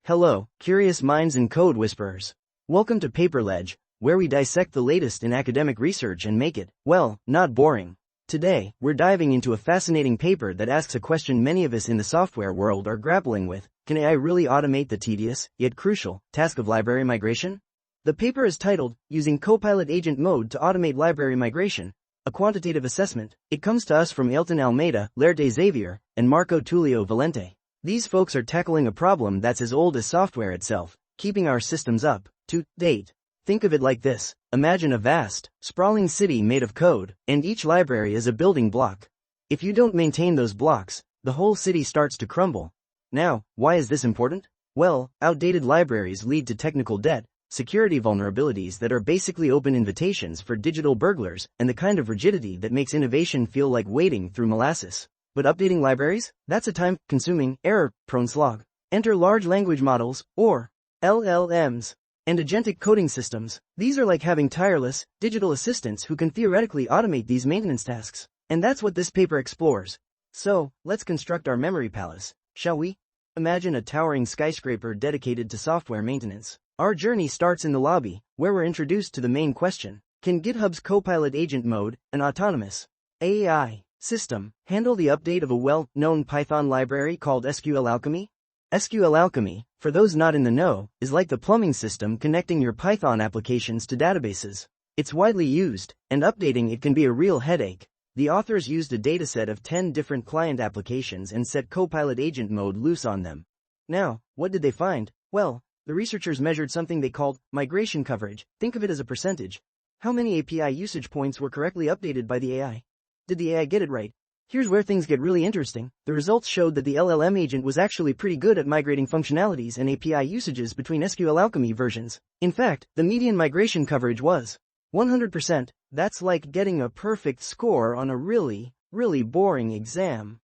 Hello, curious minds and code whisperers. Welcome to PaperLedge, where we dissect the latest in academic research and make it, well, not boring. Today, we're diving into a fascinating paper that asks a question many of us in the software world are grappling with. Can AI really automate the tedious, yet crucial, task of library migration? The paper is titled, Using Copilot Agent Mode to Automate Library Migration, a Quantitative Assessment. It comes to us from Ailton Almeida, Lerte Xavier, and Marco Tullio Valente. These folks are tackling a problem that's as old as software itself, keeping our systems up to date. Think of it like this. Imagine a vast, sprawling city made of code, and each library is a building block. If you don't maintain those blocks, the whole city starts to crumble. Now, why is this important? Well, outdated libraries lead to technical debt, security vulnerabilities that are basically open invitations for digital burglars, and the kind of rigidity that makes innovation feel like wading through molasses. But updating libraries? That's a time-consuming, error-prone slog. Enter large language models, or LLMs, and agentic coding systems. These are like having tireless, digital assistants who can theoretically automate these maintenance tasks. And that's what this paper explores. So, let's construct our memory palace, shall we? Imagine a towering skyscraper dedicated to software maintenance. Our journey starts in the lobby, where we're introduced to the main question. Can GitHub's Copilot Agent Mode, an autonomous AI system, handle the update of a well-known Python library called SQLAlchemy? SQLAlchemy, for those not in the know, is like the plumbing system connecting your Python applications to databases. It's widely used, and updating it can be a real headache. The authors used a dataset of 10 different client applications and set Copilot Agent Mode loose on them. Now, what did they find? Well, the researchers measured something they called migration coverage. Think of it as a percentage. How many API usage points were correctly updated by the AI? Did the AI get it right? Here's where things get really interesting. The results showed that the LLM agent was actually pretty good at migrating functionalities and API usages between SQLAlchemy versions. In fact, the median migration coverage was 100%. That's like getting a perfect score on a really boring exam.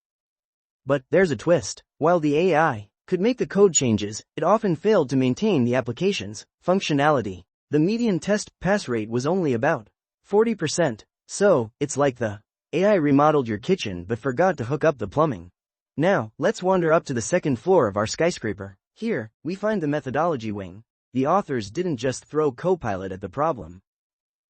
But there's a twist. While the AI could make the code changes, it often failed to maintain the application's functionality. The median test pass rate was only about 40%. So, it's like the AI remodeled your kitchen but forgot to hook up the plumbing. Now, let's wander up to the second floor of our skyscraper. Here, we find the methodology wing. The authors didn't just throw Copilot at the problem.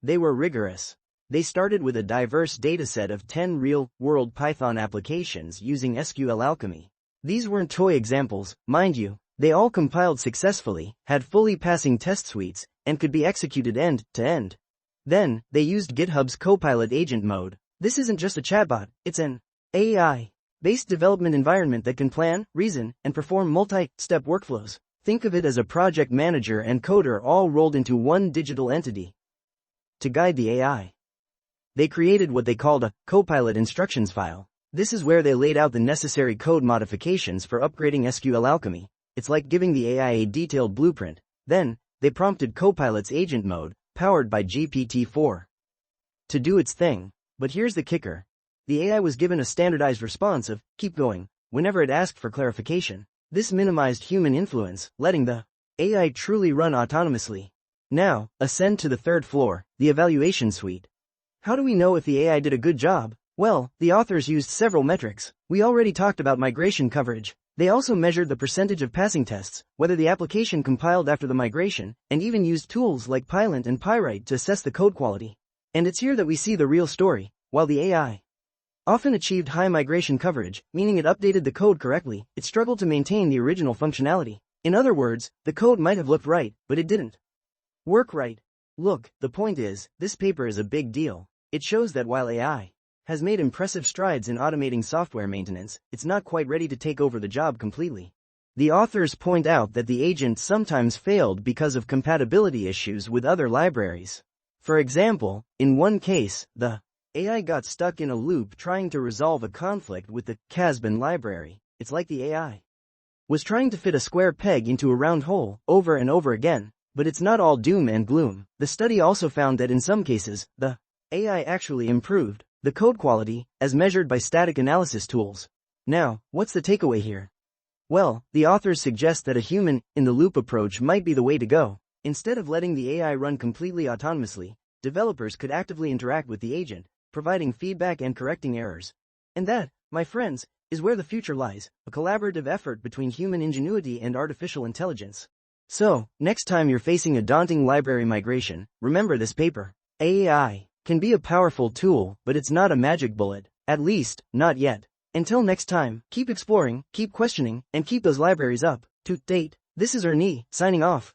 They were rigorous. They started with a diverse dataset of 10 real-world Python applications using SQLAlchemy. These weren't toy examples, mind you. They all compiled successfully, had fully passing test suites, and could be executed end-to-end. Then, they used GitHub's Copilot Agent Mode. This isn't just a chatbot, it's an AI-based development environment that can plan, reason, and perform multi-step workflows. Think of it as a project manager and coder all rolled into one digital entity. To guide the AI, they created what they called a Copilot instructions file. This is where they laid out the necessary code modifications for upgrading SQLAlchemy. It's like giving the AI a detailed blueprint. Then, they prompted Copilot's agent mode, powered by GPT-4, to do its thing. But here's the kicker. The AI was given a standardized response of, keep going, whenever it asked for clarification. This minimized human influence, letting the AI truly run autonomously. Now, ascend to the third floor, the evaluation suite. How do we know if the AI did a good job? Well, the authors used several metrics. We already talked about migration coverage. They also measured the percentage of passing tests, whether the application compiled after the migration, and even used tools like Pylint and Pyrite to assess the code quality. And it's here that we see the real story. While the AI often achieved high migration coverage, meaning it updated the code correctly, it struggled to maintain the original functionality. In other words, the code might have looked right, but it didn't work right. Look, the point is, this paper is a big deal. It shows that while AI has made impressive strides in automating software maintenance, it's not quite ready to take over the job completely. The authors point out that the agent sometimes failed because of compatibility issues with other libraries. For example, in one case, the AI got stuck in a loop trying to resolve a conflict with the Casbin library. It's like the AI was trying to fit a square peg into a round hole over and over again. But it's not all doom and gloom. The study also found that in some cases, the AI actually improved the code quality, as measured by static analysis tools. Now, what's the takeaway here? Well, the authors suggest that a human-in-the-loop approach might be the way to go. Instead of letting the AI run completely autonomously, developers could actively interact with the agent, providing feedback and correcting errors. And that, my friends, is where the future lies, a collaborative effort between human ingenuity and artificial intelligence. So, next time you're facing a daunting library migration, remember this paper. AI can be a powerful tool, but it's not a magic bullet. At least, not yet. Until next time, keep exploring, keep questioning, and keep those libraries up to date. This is Ernis, signing off.